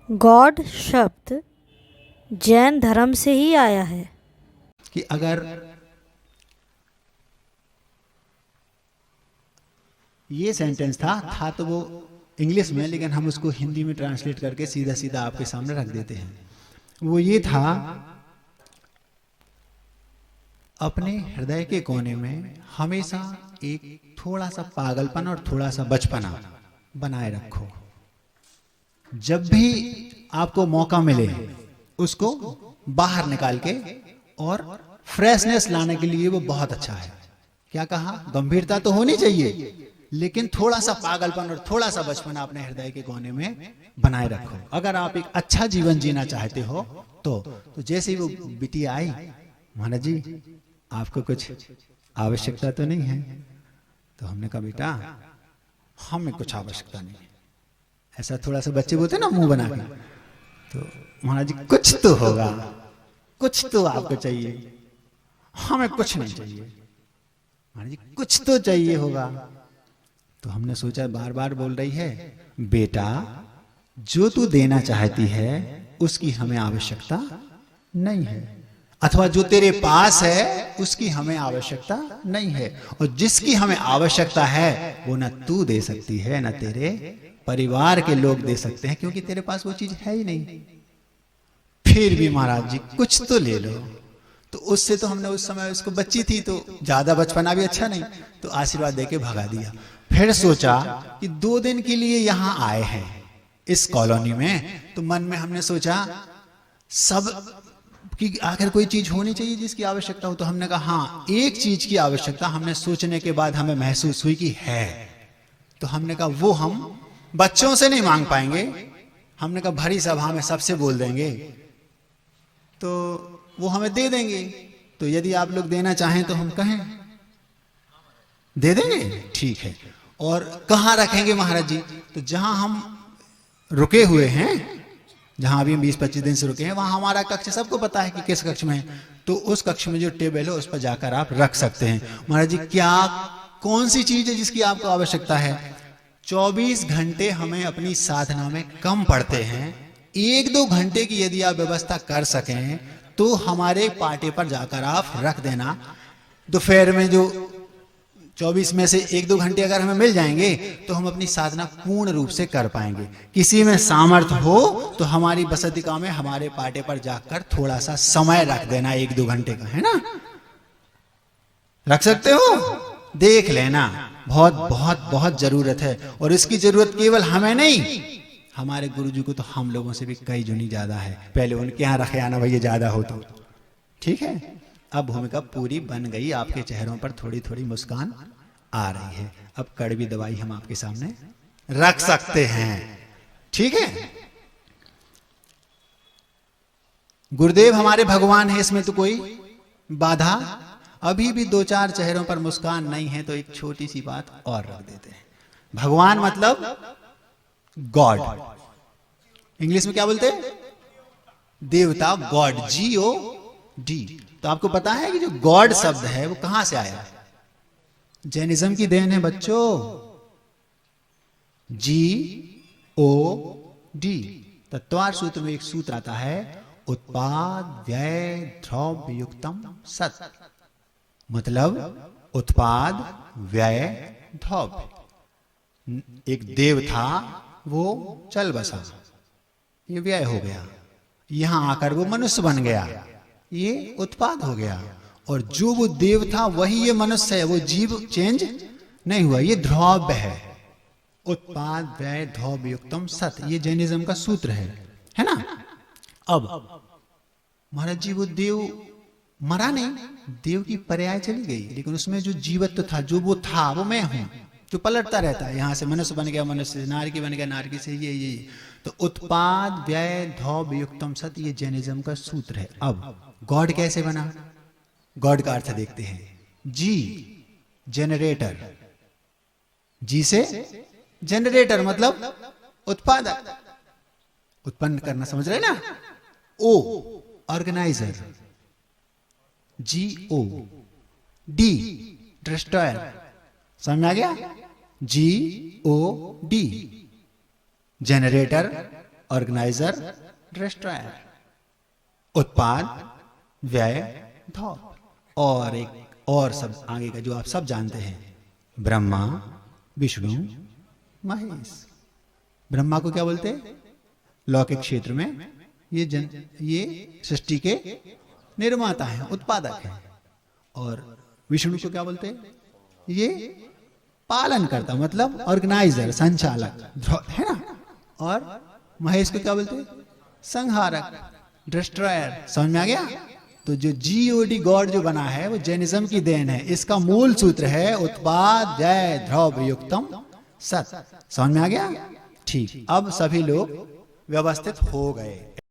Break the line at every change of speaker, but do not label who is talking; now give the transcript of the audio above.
God शब्द जैन धर्म से ही आया है।
कि अगर ये सेंटेंस था तो वो इंग्लिश में, लेकिन हम उसको हिंदी में ट्रांसलेट करके सीधा सीधा आपके सामने रख देते हैं। वो ये था, अपने हृदय के कोने में हमेशा एक थोड़ा सा पागलपन और थोड़ा सा बचपना बनाए रखो। जब भी आपको मौका मिले उसको बाहर निकाल के, और फ्रेशनेस लाने के लिए वो बहुत अच्छा है। क्या कहा? गंभीरता तो होनी चाहिए, लेकिन थोड़ा सा पागलपन और थोड़ा सा बचपना अपने हृदय के कोने में बनाए रखो। अगर आप एक अच्छा जीवन जीना चाहते हो तो जैसे ही वो बिटिया आई, महाराज जी आपको कुछ आवश्यकता तो नहीं है? तो हमने कहा बेटा हमें कुछ आवश्यकता नहीं है। ऐसा थोड़ा सा बच्चे बोलते ना मुंह बना के, तो महाराज जी कुछ तो होगा, कुछ तो आपको चाहिए। हमें कुछ नहीं चाहिए महाराज जी, कुछ तो चाहिए होगा। तो हमने सोचा, बार बार बोल रही है, बेटा जो तू देना चाहती है उसकी हमें आवश्यकता नहीं है, अथवा जो तेरे पास है उसकी हमें आवश्यकता नहीं है, और जिसकी हमें आवश्यकता है वो ना तू दे सकती है ना तेरे परिवार के लोग दे सकते हैं, क्योंकि तेरे पास वो चीज है ही नहीं। फिर भी महाराज जी कुछ तो ले लो। तो उससे तो हमने उस समय, उसको बच्ची थी तो ज्यादा बचपना भी अच्छा नहीं, तो आशीर्वाद देके भगा दिया। फिर सोचा कि 2 दिन के लिए यहां आए हैं इस कॉलोनी में, तो मन में हमने सोचा सब कि आखिर कोई चीज होनी चाहिए जिसकी आवश्यकता हो। तो हमने कहा हाँ, एक चीज की आवश्यकता हमने सोचने के बाद हमें महसूस हुई कि है। तो हमने कहा वो हम बच्चों से नहीं मांग पाएंगे, हमने कहा भरी सभा में सबसे बोल देंगे तो वो हमें दे देंगे। तो यदि आप लोग देना चाहें तो हम कहें दे देंगे, ठीक है। और कहाँ रखेंगे महाराज जी? तो जहां हम रुके हुए हैं, जहां अभी हम 20-25 दिन से रुके हैं, वहां हमारा कक्ष सबको पता है कि किस कक्ष में है। तो उस कक्ष में जो टेबल है उस पर जाकर आप रख सकते हैं। महाराज जी क्या, कौन सी चीज है जिसकी आपको आवश्यकता है? 24 घंटे हमें अपनी साधना में कम पड़ते हैं, 1-2 घंटे की यदि आप व्यवस्था कर सकें तो हमारे पाटे पर जाकर आप रख देना। दोपहर में जो 24 में से 1-2 घंटे अगर हमें मिल जाएंगे तो हम अपनी साधना पूर्ण रूप से कर पाएंगे। किसी में सामर्थ्य हो तो हमारी बसतिका में हमारे पाटे पर जाकर थोड़ा सा समय रख देना, 1-2 घंटे का, है ना? रख सकते हो? देख लेना, बहुत बहुत बहुत जरूरत है। और इसकी जरूरत केवल हमें नहीं, हमारे गुरुजी को तो हम लोगों से भी कई गुनी ज्यादा है। पहले उनके यहाँ रखे आना भैया ज्यादा हो तो ठीक है। अब भूमिका पूरी बन गई, आपके चेहरों पर थोड़ी थोड़ी मुस्कान आ रही है। अब कड़वी दवाई हम आपके सामने रख सकते हैं, ठीक है? गुरुदेव हमारे भगवान है, इसमें तो कोई बाधा। अभी भी 2-4 चेहरों पर मुस्कान नहीं है, तो एक छोटी सी बात और रख देते हैं। भगवान मतलब गॉड, इंग्लिश में क्या बोलते हैं? देवता, गॉड, GOD। तो आपको पता है कि जो गॉड शब्द है वो कहां से आया? जैनिज्म की देन है बच्चों। GOD। तत्वार सूत्र में एक सूत्र आता है, उत्पाद व्यय द्रव्य युक्तम सत। मतलब उत्पाद व्यय द्रव्य। एक देव था, वो चल बसा, ये व्यय हो गया। यहां आकर वो मनुष्य बन गया, ये उत्पाद हो गया। और जो वो देव था वही ये मनुष्य है, वो जीव चेंज नहीं हुआ, ये द्रव्य है। उत्पाद व्यय द्रव्य युक्तम सत, ये जैनिज्म का सूत्र है ना? अब महाराज जी वो देव मरा नहीं, देव की पर्याय चली गई, लेकिन उसमें जो जीवत्व था, जो वो था, वो मैं हूं, जो पलटता रहता है। यहां से मनुष्य बन गया, मनुष्य से नारकी बन गया, नारकी से ये। तो उत्पाद व्यय द्रव्य युक्तम सत, ये जैनिज्म का सूत्र है। अब गॉड कैसे बना? गॉड का अर्थ देखते हैं। जी जनरेटर, जी से जनरेटर मतलब उत्पादक, उत्पन्न करना, समझ रहे ना? ओ ऑर्गेनाइजर, GOD डिस्ट्रॉयर, समझ में आ गया? GOD जनरेटर, ऑर्गेनाइजर, डिस्ट्रॉयर, उत्पाद, व्यय, धौत, और एक और सब आगे का जो आप सब जानते हैं, ब्रह्मा, विष्णु, महेश। ब्रह्मा को क्या बोलते हैं? लौकिक क्षेत्र में ये सृष्टि के निर्माता हैं, उत्पादक हैं। और विष्णु को क्या बोलते हैं? ये पालन करता, मतलब ऑर्गेनाइजर, संचालक, है ना। और महेश को क्या बोलते हैं? संहारक, डिस्ट्रॉयर। समझ में आ गया? तो जो GOD गॉड जो बना है वो जैनिज्म की देन है। इसका मूल सूत्र है उत्पाद व्यय द्रव्य युक्तम सत। समझ में आ गया? ठीक, अब सभी लोग व्यवस्थित हो गए।